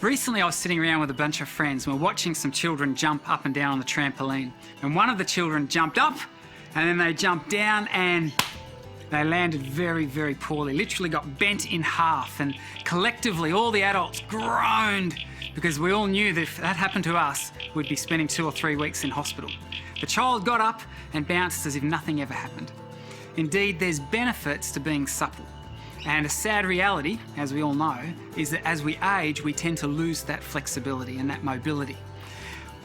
Recently I was sitting around with a bunch of friends and we were watching some children jump up and down on the trampoline. And one of the children jumped up and then they jumped down and they landed very, very poorly, literally got bent in half, and collectively all the adults groaned because we all knew that if that happened to us, we'd be spending 2 or 3 weeks in hospital. The child got up and bounced as if nothing ever happened. Indeed, there's benefits to being supple. And a sad reality, as we all know, is that as we age, we tend to lose that flexibility and that mobility.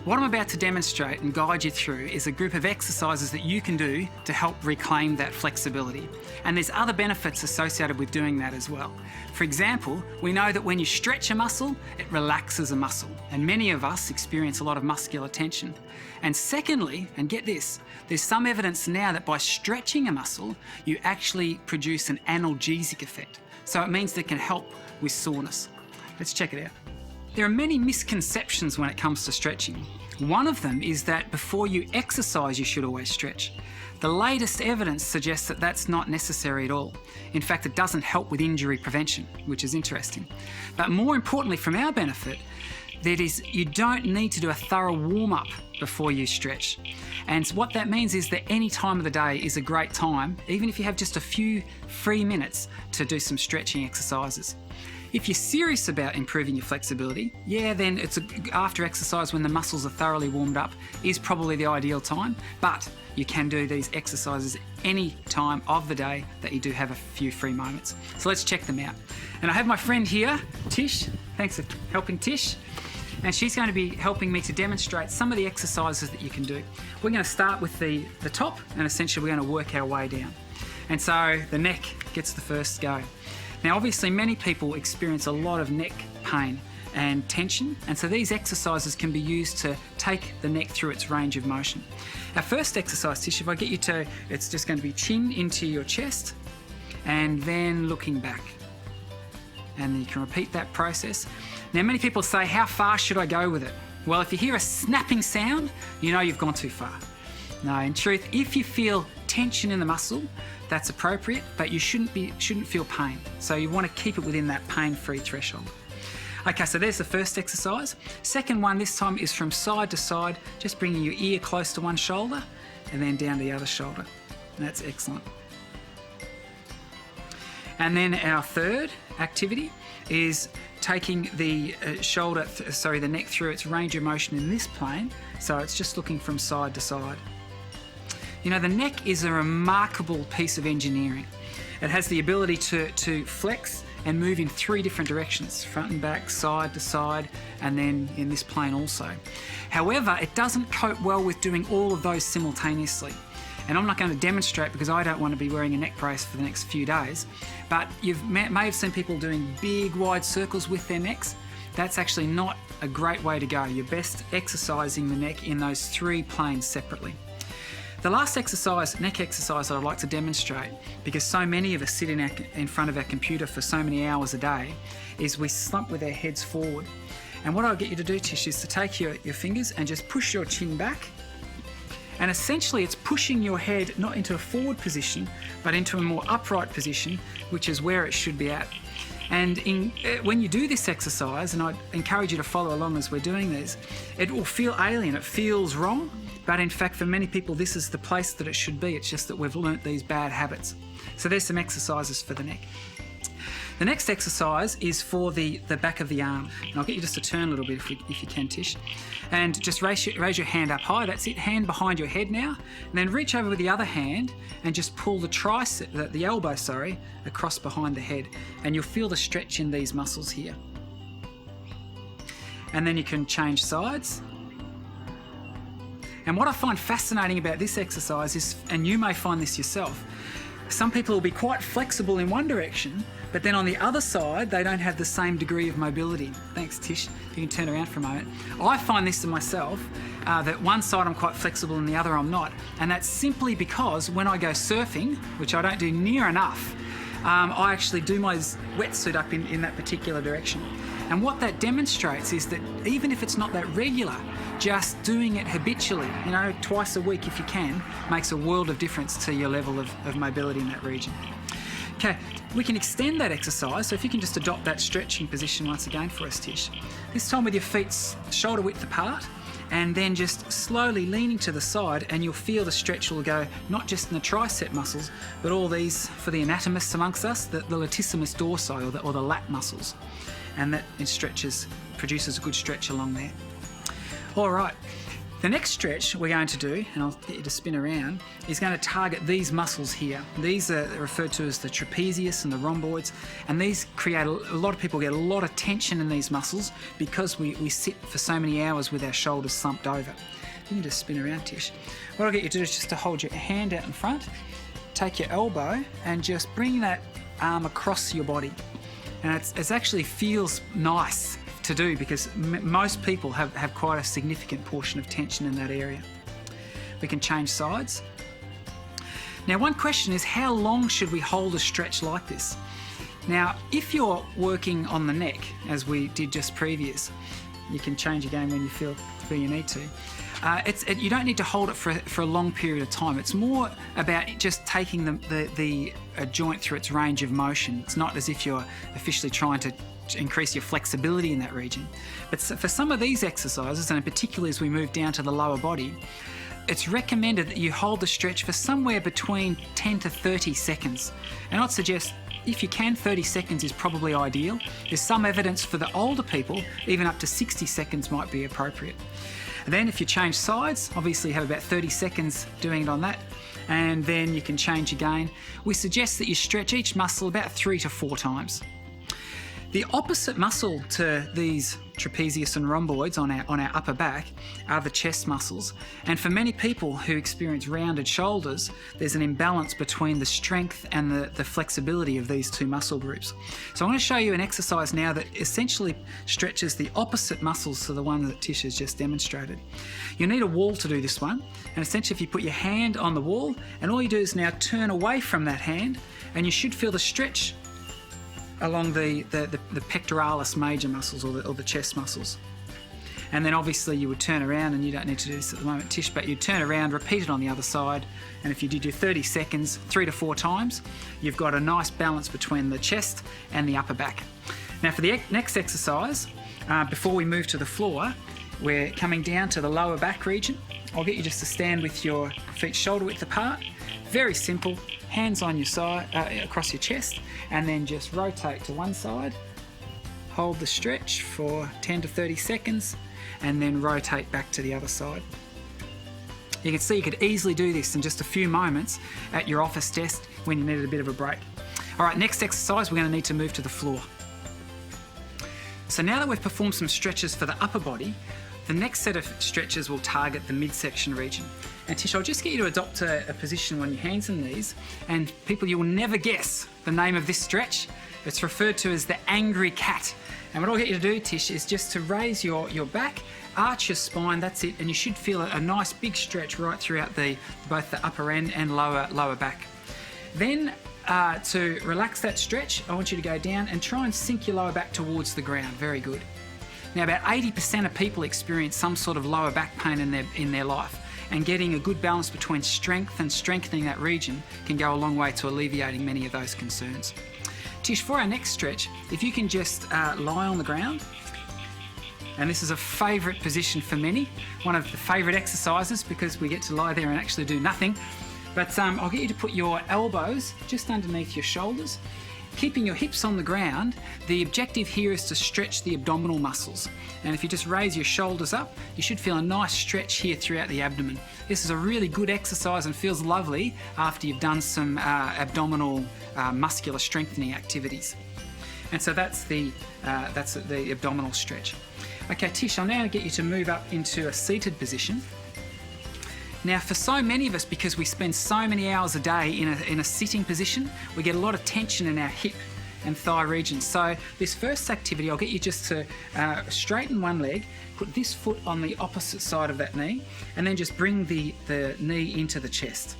What I'm about to demonstrate and guide you through is a group of exercises that you can do to help reclaim that flexibility. And there's other benefits associated with doing that as well. For example, we know that when you stretch a muscle, it relaxes a muscle. And many of us experience a lot of muscular tension. And secondly, and get this, there's some evidence now that by stretching a muscle, you actually produce an analgesic effect. So it means that it can help with soreness. Let's check it out. There are many misconceptions when it comes to stretching. One of them is that before you exercise, you should always stretch. The latest evidence suggests that that's not necessary at all. In fact, it doesn't help with injury prevention, which is interesting. But more importantly, from our benefit, that is, you don't need to do a thorough warm-up before you stretch. And what that means is that any time of the day is a great time, even if you have just a few free minutes, to do some stretching exercises. If you're serious about improving your flexibility, then after exercise when the muscles are thoroughly warmed up is probably the ideal time, but you can do these exercises any time of the day that you do have a few free moments. So let's check them out. And I have my friend here, Tish. Thanks for helping, Tish. And she's going to be helping me to demonstrate some of the exercises that you can do. We're going to start with the top, and essentially we're going to work our way down. And so the neck gets the first go. Now obviously many people experience a lot of neck pain and tension, and so these exercises can be used to take the neck through its range of motion. Our first exercise, Tish, if I get you to, it's just going to be chin into your chest and then looking back. And then you can repeat that process. Now many people say, how far should I go with it? Well, if you hear a snapping sound, you know you've gone too far. No, in truth, if you feel tension in the muscle, that's appropriate, but you shouldn't feel pain. So you want to keep it within that pain-free threshold. Okay, so there's the first exercise. Second one this time is from side to side, just bringing your ear close to one shoulder and then down to the other shoulder. And that's excellent. And then our third activity is taking the the neck through its range of motion in this plane. So it's just looking from side to side. You know, the neck is a remarkable piece of engineering. It has the ability to flex and move in 3 different directions, front and back, side to side, and then in this plane also. However, it doesn't cope well with doing all of those simultaneously. And I'm not going to demonstrate because I don't want to be wearing a neck brace for the next few days, but you may have seen people doing big wide circles with their necks. That's actually not a great way to go. You're best exercising the neck in those 3 planes separately. The last exercise, neck exercise, that I'd like to demonstrate, because so many of us sit in front of our computer for so many hours a day, is we slump with our heads forward. And what I'll get you to do, Tish, is to take your fingers and just push your chin back. And essentially it's pushing your head not into a forward position, but into a more upright position, which is where it should be at. And when you do this exercise, and I encourage you to follow along as we're doing this, it will feel alien, it feels wrong, but in fact for many people this is the place that it should be. It's just that we've learnt these bad habits. So there's some exercises for the neck. The next exercise is for the back of the arm. And I'll get you just to turn a little bit if you can, Tish. And just raise your hand up high. That's it, hand behind your head now. And then reach over with the other hand and just pull the elbow, across behind the head. And you'll feel the stretch in these muscles here. And then you can change sides. And what I find fascinating about this exercise is, and you may find this yourself, some people will be quite flexible in one direction, but then on the other side, they don't have the same degree of mobility. Thanks, Tish. If you can turn around for a moment. I find this in myself, that one side I'm quite flexible and the other I'm not. And that's simply because when I go surfing, which I don't do near enough, I actually do my wetsuit up in that particular direction. And what that demonstrates is that even if it's not that regular, just doing it habitually, twice a week if you can, makes a world of difference to your level of mobility in that region. Okay, we can extend that exercise, so if you can just adopt that stretching position once again for us, Tish. This time with your feet shoulder width apart, and then just slowly leaning to the side, and you'll feel the stretch will go not just in the tricep muscles, but all these, for the anatomists amongst us, the latissimus dorsi, or the lat muscles. And that produces a good stretch along there. All right. The next stretch we're going to do, and I'll get you to spin around, is going to target these muscles here. These are referred to as the trapezius and the rhomboids, and these create a lot of people get a lot of tension in these muscles because we sit for so many hours with our shoulders slumped over. You can just spin around, Tish. What I'll get you to do is just to hold your hand out in front, take your elbow, and just bring that arm across your body. And it actually feels nice to do because most people have quite a significant portion of tension in that area. We can change sides. Now, one question is, how long should we hold a stretch like this? Now, if you're working on the neck, as we did just previous, you can change again when you feel you need to. You don't need to hold it for a long period of time. It's more about just taking the joint through its range of motion. It's not as if you're officially trying to increase your flexibility in that region. But for some of these exercises, and particularly as we move down to the lower body, it's recommended that you hold the stretch for somewhere between 10 to 30 seconds. And I'd suggest, if you can, 30 seconds is probably ideal. There's some evidence for the older people, even up to 60 seconds might be appropriate. And then if you change sides, obviously you have about 30 seconds doing it on that, and then you can change again. We suggest that you stretch each muscle about 3 to 4 times. The opposite muscle to these trapezius and rhomboids on our upper back are the chest muscles. And for many people who experience rounded shoulders, there's an imbalance between the strength and the flexibility of these two muscle groups. So I'm going to show you an exercise now that essentially stretches the opposite muscles to the one that Tish has just demonstrated. You'll need a wall to do this one. And essentially if you put your hand on the wall, and all you do is now turn away from that hand, and you should feel the stretch along the pectoralis major muscles, or the chest muscles. And then obviously you would turn around, and you don't need to do this at the moment, Tish, but you'd turn around, repeat it on the other side, and if you did your 30 seconds 3 to 4 times, you've got a nice balance between the chest and the upper back. Now for the next exercise, before we move to the floor, we're coming down to the lower back region. I'll get you just to stand with your feet shoulder width apart. Very simple. Hands on your side, across your chest, and then just rotate to one side. Hold the stretch for 10 to 30 seconds, and then rotate back to the other side. You can see you could easily do this in just a few moments at your office desk when you needed a bit of a break. All right, next exercise, we're going to need to move to the floor. So now that we've performed some stretches for the upper body, the next set of stretches will target the midsection region. And Tish, I'll just get you to adopt a position on your hands and knees, and people, you will never guess the name of this stretch. It's referred to as the angry cat. And what I'll get you to do, Tish, is just to raise your back, arch your spine, that's it, and you should feel a nice big stretch right throughout both the upper end and lower back. Then to relax that stretch, I want you to go down and try and sink your lower back towards the ground. Very good. Now, about 80% of people experience some sort of lower back pain in their life, and getting a good balance between strength and strengthening that region can go a long way to alleviating many of those concerns. Tish, for our next stretch, if you can just lie on the ground, and this is a favourite position for many, one of the favourite exercises because we get to lie there and actually do nothing. But I'll get you to put your elbows just underneath your shoulders, keeping your hips on the ground. The objective here is to stretch the abdominal muscles. And if you just raise your shoulders up, you should feel a nice stretch here throughout the abdomen. This is a really good exercise and feels lovely after you've done some abdominal muscular strengthening activities. And so that's the abdominal stretch. Okay, Tish, I'll now get you to move up into a seated position. Now, for so many of us, because we spend so many hours a day in a sitting position, we get a lot of tension in our hip and thigh regions. So this first activity, I'll get you just to straighten one leg, put this foot on the opposite side of that knee, and then just bring the knee into the chest.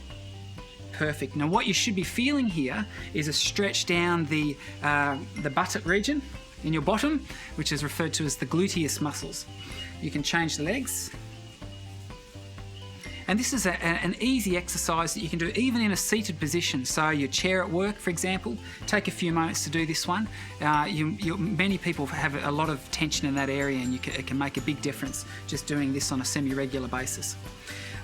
Perfect. Now, what you should be feeling here is a stretch down the buttock region in your bottom, which is referred to as the gluteus muscles. You can change the legs. And this is an easy exercise that you can do even in a seated position. So your chair at work, for example, take a few moments to do this one. Many people have a lot of tension in that area, and it can make a big difference just doing this on a semi-regular basis.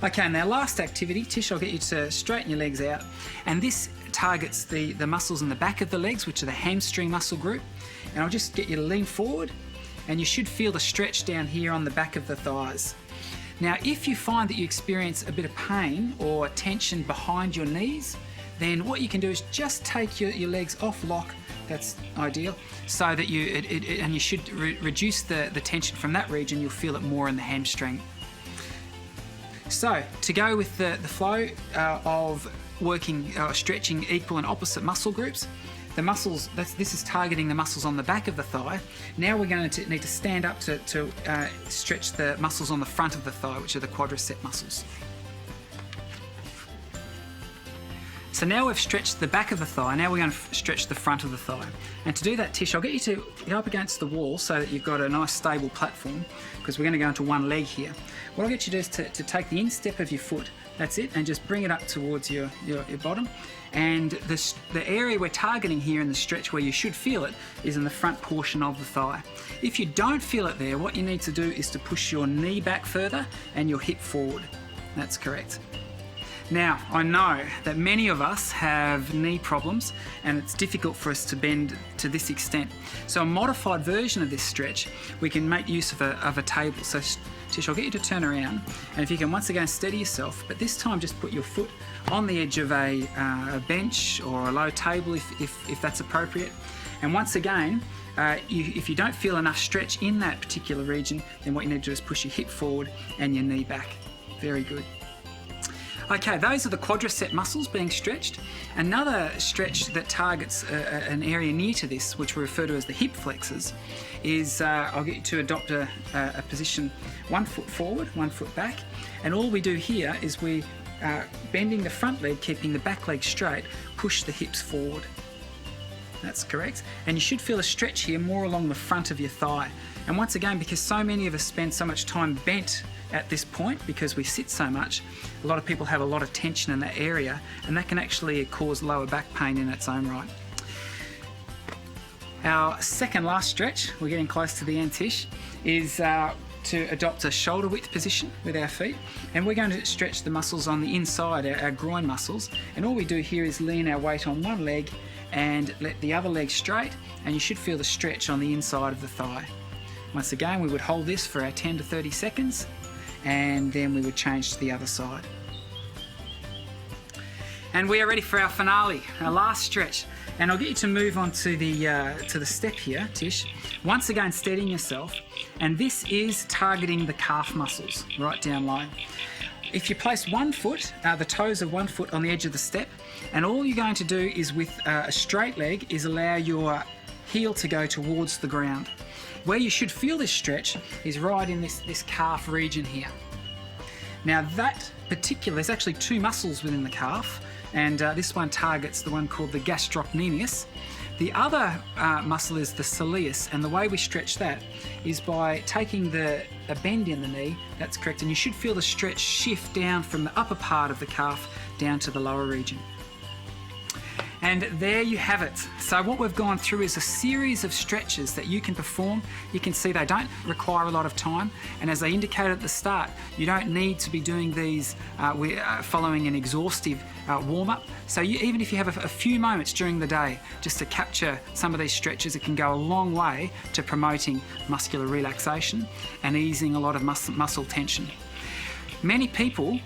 Okay, now last activity, Tish, I'll get you to straighten your legs out. And this targets the muscles in the back of the legs, which are the hamstring muscle group. And I'll just get you to lean forward, and you should feel the stretch down here on the back of the thighs. Now, if you find that you experience a bit of pain or tension behind your knees, then what you can do is just take your legs off lock. That's ideal, so that you should reduce the tension from that region. You'll feel it more in the hamstring. So, to go with the flow of working, stretching equal and opposite muscle groups, the muscles, this is targeting the muscles on the back of the thigh. Now we're going to need to stand up to stretch the muscles on the front of the thigh, which are the quadricep muscles. So now we've stretched the back of the thigh, now we're going to stretch the front of the thigh. And to do that, Tish, I'll get you to go up against the wall so that you've got a nice stable platform, because we're going to go into one leg here. What I'll get you to do is to take the instep of your foot, that's it, and just bring it up towards your bottom. And the area we're targeting here in the stretch where you should feel it is in the front portion of the thigh. If you don't feel it there, what you need to do is to push your knee back further and your hip forward. That's correct. Now, I know that many of us have knee problems and it's difficult for us to bend to this extent. So a modified version of this stretch, we can make use of a table. So Tish, I'll get you to turn around, and if you can once again steady yourself, but this time just put your foot on the edge of a bench or a low table if that's appropriate. And once again, if you don't feel enough stretch in that particular region, then what you need to do is push your hip forward and your knee back. Very good. Okay, those are the quadricep muscles being stretched. Another stretch that targets an area near to this, which we refer to as the hip flexors, is I'll get you to adopt a position 1 foot forward, 1 foot back. And all we do here is we, bending the front leg, keeping the back leg straight, push the hips forward. That's correct. And you should feel a stretch here more along the front of your thigh. And once again, because so many of us spend so much time bent at this point because we sit so much, a lot of people have a lot of tension in that area, and that can actually cause lower back pain in its own right. Our second last stretch, we're getting close to the end, Tish, is to adopt a shoulder width position with our feet, and we're going to stretch the muscles on the inside, our groin muscles, and all we do here is lean our weight on one leg and let the other leg straight, and you should feel the stretch on the inside of the thigh. Once again, we would hold this for our 10 to 30 seconds, and then we would change to the other side. And we are ready for our finale, our last stretch. And I'll get you to move on to the step here, Tish. Once again, steadying yourself. And this is targeting the calf muscles, right down low. If you place 1 foot, the toes of 1 foot on the edge of the step, and all you're going to do is with a straight leg is allow your heel to go towards the ground. Where you should feel this stretch is right in this calf region here. Now that particular, there's actually 2 muscles within the calf, and this one targets the one called the gastrocnemius. The other muscle is the soleus, and the way we stretch that is by taking a bend in the knee, that's correct, and you should feel the stretch shift down from the upper part of the calf down to the lower region. And there you have it. So what we've gone through is a series of stretches that you can perform. You can see they don't require a lot of time. And as I indicated at the start, you don't need to be doing these following an exhaustive warm-up. So even if you have a few moments during the day just to capture some of these stretches, it can go a long way to promoting muscular relaxation and easing a lot of muscle tension. Many people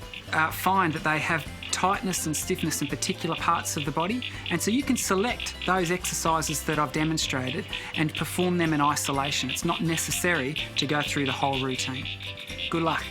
find that they have tightness and stiffness in particular parts of the body, and so you can select those exercises that I've demonstrated and perform them in isolation. It's not necessary to go through the whole routine. Good luck.